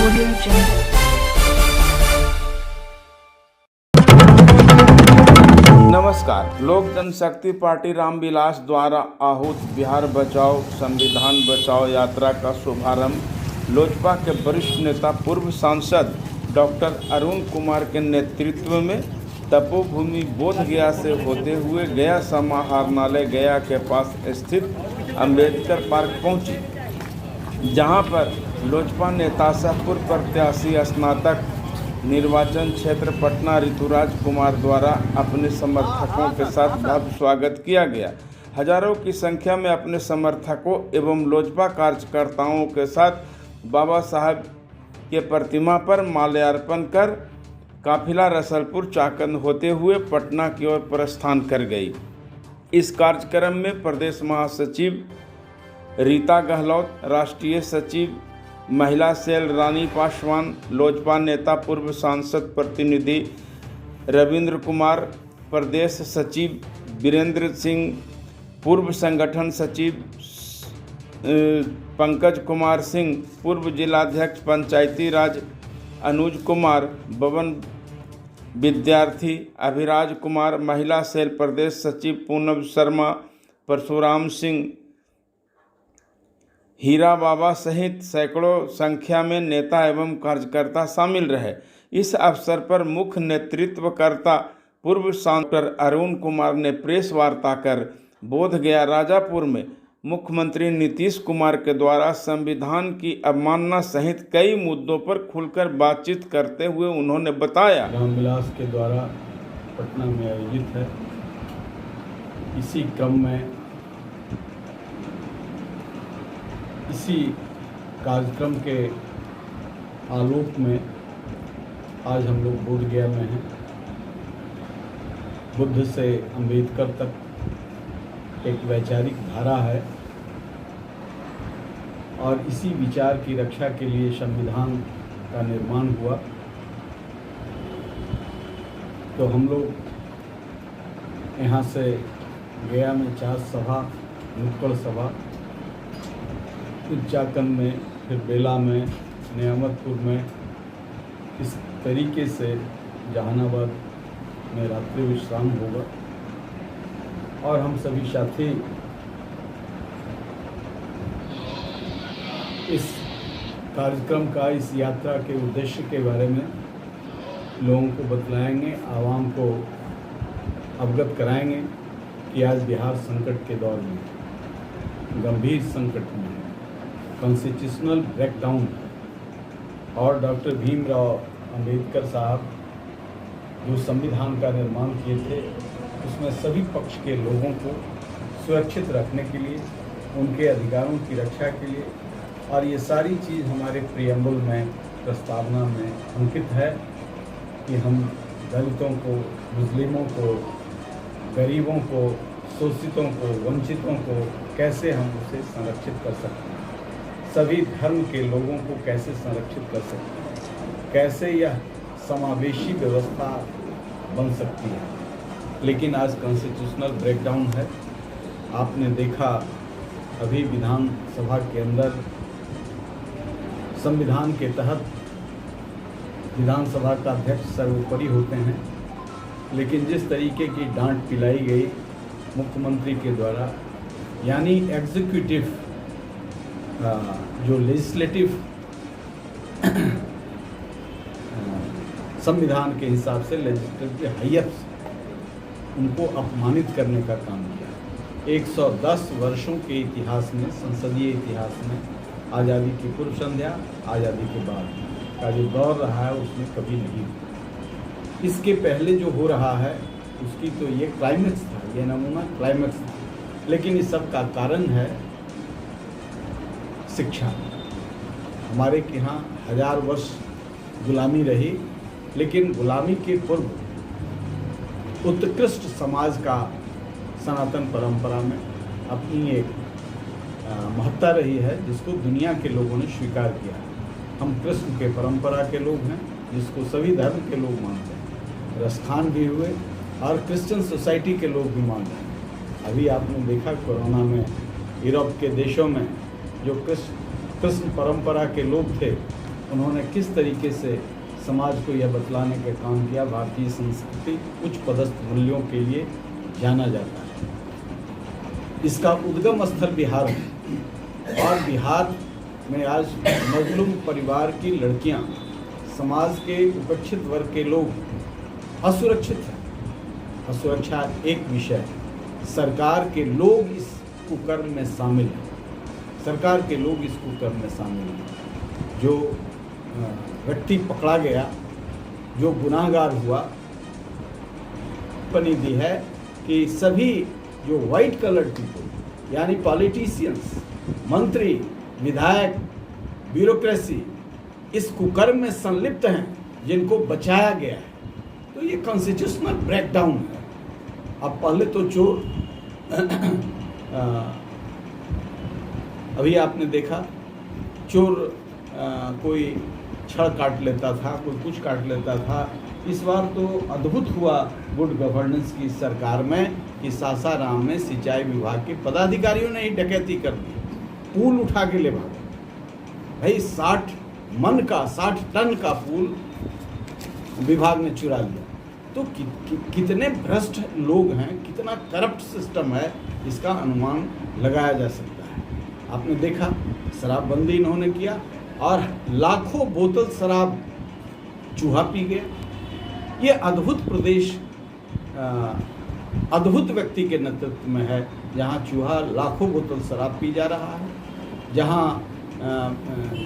Audio Jungle. नमस्कार। लोक जनशक्ति party Ramvilas द्वारा आहूत बिहार बचाओ संविधान बचाओ यात्रा का शुभारंभ लोजपा के वरिष्ठ नेता पूर्व सांसद डॉक्टर अरुण कुमार के नेतृत्व में तपोभूमि बोधगया से होते हुए गया समाहरणालय गया के पास स्थित अंबेडकर पार्क पहुंची, जहां पर लोजपा नेता सह पूर्व प्रत्याशी स्नातक निर्वाचन क्षेत्र पटना ऋतुराज कुमार द्वारा अपने समर्थकों के साथ भव्य स्वागत किया गया। हजारों की संख्या में अपने समर्थकों एवं लोजपा कार्यकर्ताओं के साथ बाबा साहब के प्रतिमा पर माल्यार्पण कर काफिला रसलपुर चाकंद होते हुए पटना की ओर प्रस्थान कर गई। इस कार्यक्रम में प्रदेश महासचिव रीता गहलोत, राष्ट्रीय सचिव महिला सेल रानी पासवान, लोजपा नेता पूर्व सांसद प्रतिनिधि रविंद्र कुमार, प्रदेश सचिव वीरेंद्र सिंह, पूर्व संगठन सचिव पंकज कुमार सिंह, पूर्व जिलाध्यक्ष पंचायती राज अनुज कुमार, बबन विद्यार्थी अभिराज कुमार, महिला सेल प्रदेश सचिव पूनम शर्मा, परशुराम सिंह, हीरा बाबा सहित सैकड़ों संख्या में नेता एवं कार्यकर्ता शामिल रहे। इस अवसर पर मुख्य नेतृत्वकर्ता पूर्व सांसद अरुण कुमार ने प्रेस वार्ता कर बोधगया राजापुर में मुख्यमंत्री नीतीश कुमार के द्वारा संविधान की अवमानना सहित कई मुद्दों पर खुलकर बातचीत करते हुए उन्होंने बताया, रामविलास के द्वारा पटना में आयोजित है। इसी क्रम में इसी कार्यक्रम के आलोक में आज हम लोग बोधगया में हैं। बुद्ध से अंबेडकर तक एक वैचारिक धारा है और इसी विचार की रक्षा के लिए संविधान का निर्माण हुआ। तो हम लोग यहाँ से गया में 4 सभा, नुक्कड़ सभा, चाकंद में, फिर बेला में, नियामतपुर में, इस तरीके से जहानाबाद में रात्रि विश्राम होगा और हम सभी साथी इस कार्यक्रम का, इस यात्रा के उद्देश्य के बारे में लोगों को बतलाएंगे, आवाम को अवगत कराएंगे कि आज बिहार संकट के दौर में, गंभीर संकट में, कॉन्स्टिट्यूशनल ब्रेकडाउन और डॉक्टर भीमराव अंबेडकर साहब जो संविधान का निर्माण किए थे, उसमें सभी पक्ष के लोगों को सुरक्षित रखने के लिए, उनके अधिकारों की रक्षा के लिए, और ये सारी चीज़ हमारे प्रियम्बल में, प्रस्तावना में अंकित है कि हम दलितों को, मुस्लिमों को, गरीबों को, शोषितों को, वंचितों को कैसे हम उसे संरक्षित कर सकते हैं, सभी धर्म के लोगों को कैसे संरक्षित कर सकते हैं, कैसे यह समावेशी व्यवस्था बन सकती है। लेकिन आज कॉन्स्टिट्यूशनल ब्रेकडाउन है। आपने देखा अभी विधानसभा के अंदर संविधान के तहत विधानसभा का अध्यक्ष सर्वोपरि होते हैं, लेकिन जिस तरीके की डांट पिलाई गई मुख्यमंत्री के द्वारा, यानी एग्जीक्यूटिव जो लेजिस्लेटिव संविधान के हिसाब से लेजिस्लेटिव हाईएस्ट, उनको अपमानित करने का काम किया। 110 वर्षों के इतिहास में, संसदीय इतिहास में, आज़ादी की पूर्व संध्या, आज़ादी के बाद का जो दौर रहा है उसमें कभी नहीं। इसके पहले जो हो रहा है उसकी तो ये क्लाइमेक्स था, ये नमूना क्लाइमेक्स था। लेकिन इस सब का कारण है शिक्षा। हमारे के यहाँ 1000 वर्ष गुलामी रही, लेकिन गुलामी के पूर्व उत्कृष्ट समाज का सनातन परंपरा में अपनी एक महत्ता रही है, जिसको दुनिया के लोगों ने स्वीकार किया। हम कृष्ण के परंपरा के लोग हैं, जिसको सभी धर्म के लोग मानते हैं। रस्थान भी हुए और क्रिश्चियन सोसाइटी के लोग भी मानते हैं। अभी आपने देखा कोरोना में यूरोप के देशों में जो कृष्ण परंपरा के लोग थे, उन्होंने किस तरीके से समाज को यह बतलाने का काम किया। भारतीय संस्कृति उच्च पदस्थ मूल्यों के लिए जाना जाता है। इसका उद्गम स्थल बिहार है और बिहार में आज मजलूम परिवार की लड़कियां, समाज के उपेक्षित वर्ग के लोग असुरक्षित हैं। असुरक्षा एक विषय है। सरकार के लोग इस कुकर्म में शामिल हैं। सरकार के लोग इस कुकर्म में शामिल हैं। जो व्यक्ति पकड़ा गया, जो गुनाहगार हुआ, टिप्पणी दी है कि सभी जो वाइट कलर पीपल यानी पॉलिटिशियंस, मंत्री, विधायक, ब्यूरोक्रेसी इस कुकर्म में संलिप्त हैं, जिनको बचाया गया है। तो ये कॉन्स्टिट्यूशनल ब्रेकडाउन है। अब पहले तो चोर अभी आपने देखा चोर कोई छड़ काट लेता था, कोई कुछ काट लेता था। इस बार तो अद्भुत हुआ गुड गवर्नेंस की सरकार में कि सासाराम में सिंचाई विभाग के पदाधिकारियों ने ही डकैती कर दी, पुल उठा के ले भागे। भाई 60 टन का पुल विभाग ने चुरा लिया। तो कितने भ्रष्ट लोग हैं, कितना करप्ट सिस्टम है, इसका अनुमान लगाया जा सकता है। आपने देखा शराबबंदी इन्होंने किया और लाखों बोतल शराब चूहा पी गया। ये अद्भुत प्रदेश अद्भुत व्यक्ति के नेतृत्व में है, जहाँ चूहा लाखों बोतल शराब पी जा रहा है, जहाँ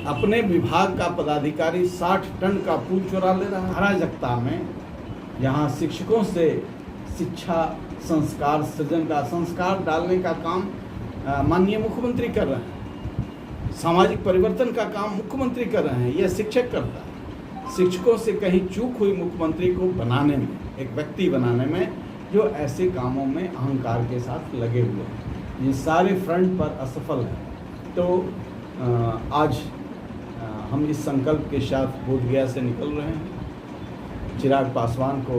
अपने विभाग का पदाधिकारी 60 टन का पुल चुरा ले रहा है। अराजकता में जहाँ शिक्षकों से शिक्षा संस्कार सृजन का संस्कार डालने का काम माननीय मुख्यमंत्री कर रहे हैं, सामाजिक परिवर्तन का काम मुख्यमंत्री कर रहे हैं, यह शिक्षक करता है। शिक्षकों से कहीं चूक हुई मुख्यमंत्री को बनाने में, एक व्यक्ति बनाने में जो ऐसे कामों में अहंकार के साथ लगे हुए हैं, ये सारे फ्रंट पर असफल हैं। तो आज हम इस संकल्प के साथ बोधगया से निकल रहे हैं। चिराग पासवान को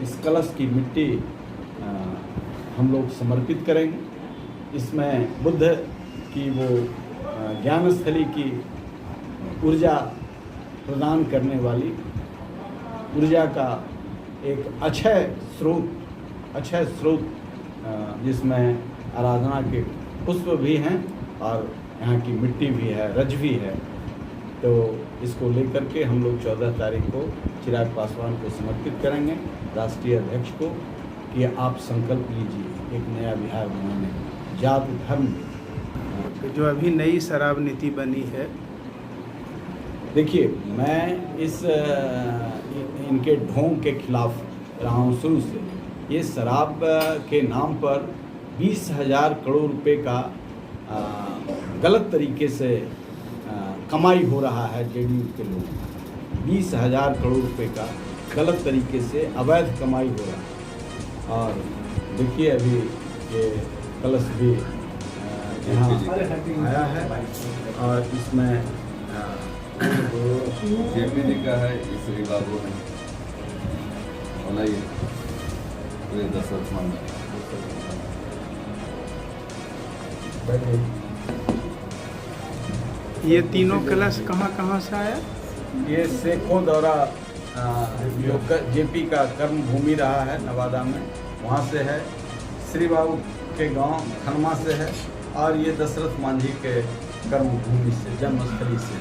इस कलश की मिट्टी हम लोग समर्पित करेंगे। इसमें बुद्ध की वो ज्ञान स्थली की ऊर्जा प्रदान करने वाली ऊर्जा का एक अक्षय स्रोत जिसमें आराधना के पुष्प भी हैं और यहाँ की मिट्टी भी है, रज भी है। तो इसको लेकर के हम लोग 14 तारीख को चिराग पासवान को समर्पित करेंगे, राष्ट्रीय अध्यक्ष को, कि आप संकल्प लीजिए एक नया बिहार बनाने, जात धर्म। जो अभी नई शराब नीति बनी है, देखिए मैं इस इनके ढोंग के खिलाफ रहा हूँ शुरू से। ये शराब के नाम पर 20,000 करोड़ रुपए का गलत तरीके से कमाई हो रहा है। जेडीयू के लोग 20,000 करोड़ रुपए का गलत तरीके से अवैध कमाई हो रहा है। और देखिए अभी ये कलश भी यहाँ आया है और इसमें जेपी का है, श्री बाबू ने पूरे 10 ये तीनों कलश कहाँ से आया? ये सेखों दौरा जो जेपी का कर्म भूमि रहा है नवादा में, वहाँ से है। श्री बाबू के गांव खनमा से है और ये दशरथ मांझी के कर्म भूमि से, जन्मस्थली से।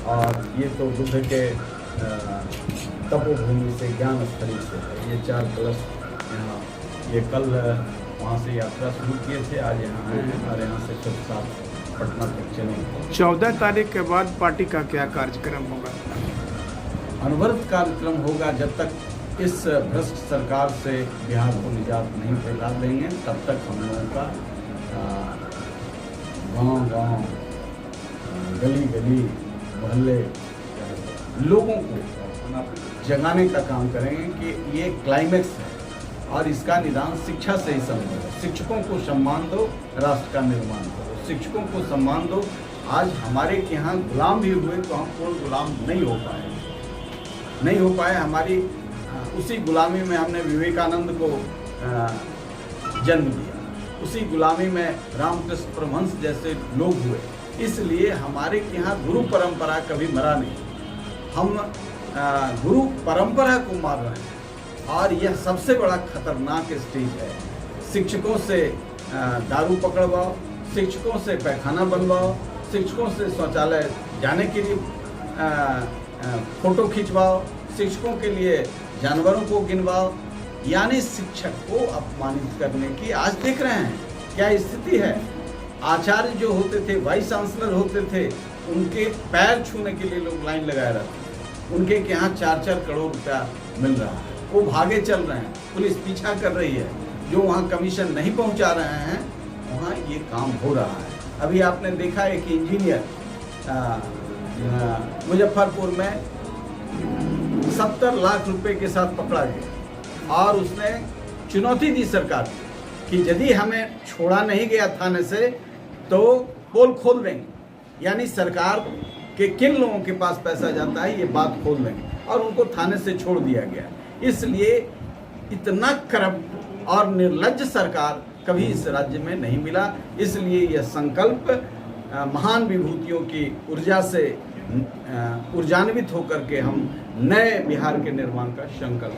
और ये तो बुद्ध के तपोभूमि से, ज्ञान स्थली से है। ये 4 कलश यहाँ, ये कल वहाँ से यात्रा शुरू किए थे, आज यहाँ आए हैं और यहाँ से सब साथ पटना तक चलेंगे। 14 तारीख के बाद पार्टी का क्या कार्यक्रम होगा? अनवरत कार्यक्रम होगा। जब तक इस भ्रष्ट सरकार से बिहार को निजात नहीं दिला देंगे, तब तक हम लोगों का गांव-गांव, गली-गली, मोहल्ले लोगों को जगाने का काम करेंगे कि ये क्लाइमेक्स है और इसका निदान शिक्षा से ही संभव है। शिक्षकों को सम्मान दो, राष्ट्र का निर्माण करो। शिक्षकों को सम्मान दो। आज हमारे यहाँ गुलाम भी हुए तो हम पूर्ण गुलाम नहीं हो पाए। हमारी उसी गुलामी में हमने विवेकानंद को जन्म दिया, उसी गुलामी में रामकृष्ण परमहंस जैसे लोग हुए। इसलिए हमारे यहाँ गुरु परंपरा कभी मरा नहीं। हम गुरु परंपरा को मार रहे हैं और यह सबसे बड़ा खतरनाक स्टेज है। शिक्षकों से दारू पकड़वाओ, शिक्षकों से पैखाना बनवाओ, शिक्षकों से शौचालय जाने के लिए फोटो खिंचवाओ, शिक्षकों के लिए जानवरों को गिनवाओ, यानी शिक्षक को अपमानित करने की आज देख रहे हैं क्या स्थिति है। आचार्य जो होते थे, वाइस चांसलर होते थे, उनके पैर छूने के लिए लोग लाइन लगाए रहते थे। उनके यहाँ 4-4 करोड़ रुपया मिल रहा है, वो भागे चल रहे हैं, पुलिस पीछा कर रही है। जो वहाँ कमीशन नहीं पहुँचा रहे हैं वहाँ ये काम हो रहा है। अभी आपने देखा एक इंजीनियर मुजफ्फरपुर में 70 लाख रुपए के साथ पकड़ा गया और उसने चुनौती दी सरकार कि यदि हमें छोड़ा नहीं गया थाने से तो पोल खोल देंगे। यानी सरकार के किन लोगों के पास पैसा जाता है ये बात खोल देंगे, और उनको थाने से छोड़ दिया गया। इसलिए इतना करप्ट और निर्लज्ज सरकार कभी इस राज्य में नहीं मिला। इसलिए यह संकल्प महान विभूतियों की ऊर्जा से ऊर्जान्वित होकर के हम नए बिहार के निर्माण का संकल्प